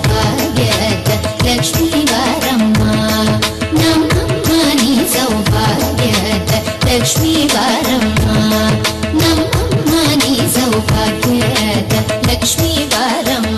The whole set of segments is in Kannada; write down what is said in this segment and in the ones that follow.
ಸೌಭಾಗ್ಯದ ಲಕ್ಷ್ಮೀ ಬಾರಮ್ಮ ನಮ್ಮಮ್ಮ ನೀ ಸೌಭಾಗ್ಯದ ಲಕ್ಷ್ಮೀ ಬಾರಮ್ಮ ನಮ್ಮಮ್ಮ ನೀ ಸೌಭಾಗ್ಯದ ಲಕ್ಷ್ಮೀ ಬಾರಮ್ಮ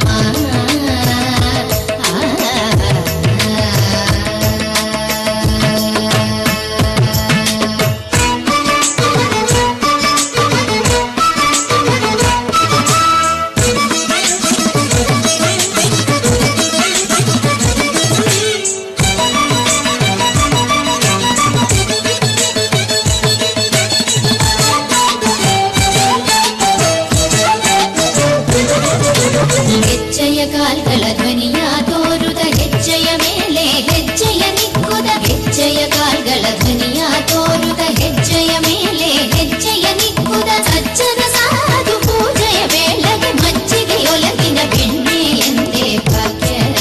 ಹೆಜ್ಜೆಯ ಕಾಲ್ಗಳ ಧ್ವನಿಯ ತೋರುದ ಹೆಜ್ಜೆಯ ಮೇಲೆ ಹೆಜ್ಜೆಯ ನಿಕ್ಕುದ ಹೆಜ್ಜೆಯ ಕಾಲ್ಗಳ ಧ್ವನಿಯ ತೋರುದ ಹೆಜ್ಜೆಯ ಮೇಲೆ ಹೆಜ್ಜೆಯ ನಿಕ್ಕುದ ಸಜ್ಜನ ಸಾಧು ಪೂಜೆಯ ವೇಳೆಗೆ ಮಜ್ಜಿಗೆಯೊಲಗಿನ ಬೆಣ್ಣೆ ಎಂದೇ ಭಾಗ್ಯದ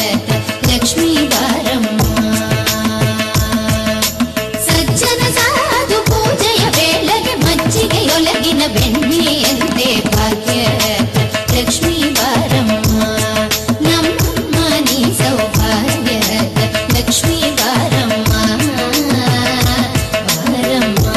ಲಕ್ಷ್ಮೀ ಬಾರಮ್ಮ ಸಜ್ಜನ ಸಾಧು ಪೂಜೆಯ ವೇಳೆಗೆ ಮಜ್ಜಿಗೆಯೊಲಗಿನ ಬೆಣ್ಣೆ ಎಂದೇ ಭಾಗ್ಯದ ಲಕ್ಷ್ಮೀ ಬಾರಮ್ಮ ನಮ್ಮಮ್ಮ ನೀ ಸೌಭಾಗ್ಯದ ಲಕ್ಷ್ಮೀ ಬಾರಮ್ಮ ಬಾರಮ್ಮ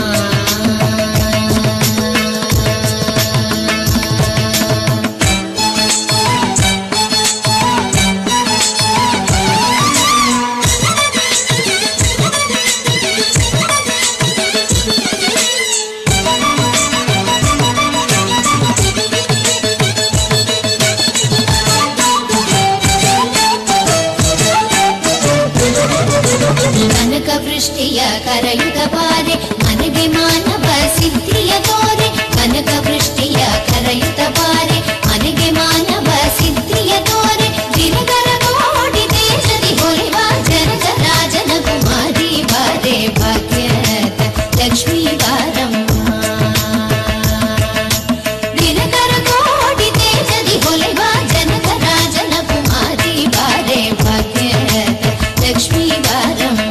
ಕನಕ ವೃಷ್ಟಿಯ ಕರೆಯುತ್ತ ಬಾರೆ ಮನೆಗೆ ಮಾನವ ಸಿದ್ಧಿಯ ತೋರೆ ಕನಕ ವೃಷ್ಟಿಯ ಕರೆಯುತ್ತ ಬಾರೆ ಮನೆಗೆ ಮಾನವ ಸಿದ್ಧಿಯ ತೋರೆ ದಿನಕರ ಕೋಟಿ ದೇಶದಿ ಹೊಳೆವ ಜನಕ ರಾಜನ ಕುಮಾರಿ ಬಾರೆ ಭಾಗ್ಯದ ಲಕ್ಷ್ಮೀ ಬಾರಮ್ಮ ದಿನಕರ ಕೋಟಿ ದೇಶದಿ ಹೊಳೆವ ಜನಕ ರಾಜನ ಕುಮಾರಿ ಬಾರೆ ಭಾಗ್ಯದ ಲಕ್ಷ್ಮೀ ಬಾರಮ್ಮ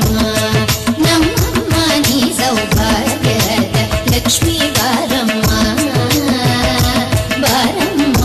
ನಮ್ಮಮ್ಮ ನೀ ಸೌಭಾಗ್ಯದ ಲಕ್ಷ್ಮೀ ಬಾರಮ್ಮ ಬಾರಮ್ಮ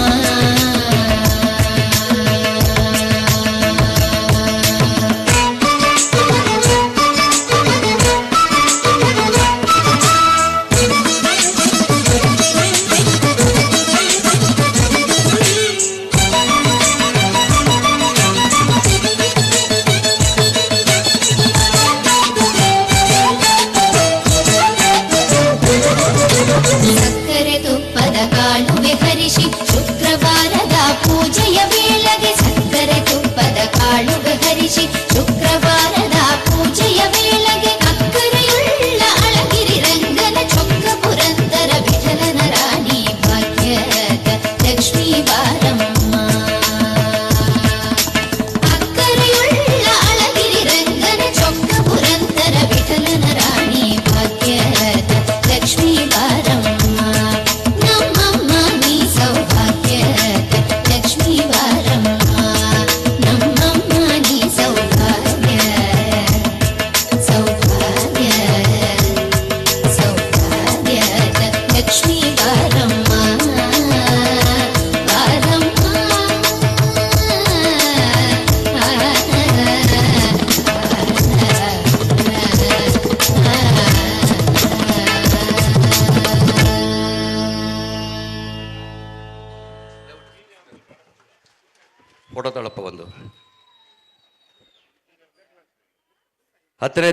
ಸಕ್ಕರೆ ತುಪ್ಪದ ಕಾಳುವೆ ಹರಿಸಿ ಶುಕ್ರವಾರದ ಪೂಜೆಯ ವೇಳೆಗೆ ಸಕ್ಕರೆ ತುಪ್ಪದ ಕಾಳುವೆ ಹರಿಸಿ ಶುಕ್ರವಾರದ ಪೂಜೆಯ ವೇಳೆಗೆ ಅಕ್ಕರೆಯುಳ್ಳ ಅಳಗಿರಿ ರಂಗನ ಚೊಕ್ಕ ಪುರಂದರ ವಿಠಲನ ರಾಣಿ ಭಾಗ್ಯದ ಲಕ್ಷ್ಮೀ ಬಾರಮ್ಮ ಅಕ್ಕರೆಯುಳ್ಳ ಅಳಗಿರಿ ರಂಗನ ಚೊಕ್ಕ ಪುರಂದರ ವಿಠಲನ ರಾಣಿ ಭಾಗ್ಯದ ಲಕ್ಷ್ಮೀ ಬಾರಮ್ಮ ನಮ್ಮಮ್ಮ ನೀ ಸೌಭಾಗ್ಯದ ಲಕ್ಷ್ಮೀ ಬಾರಮ್ಮ ನಮ್ಮಮ್ಮ ನೀ ಸೌಭಾಗ್ಯ ಸೌಭಾಗ್ಯದ ಲಕ್ಷ್ಮೀ ಬಾರಮ್ಮ ಫೋಟೋ ತಳಪ್ಪ ಒಂದು 10ನೇ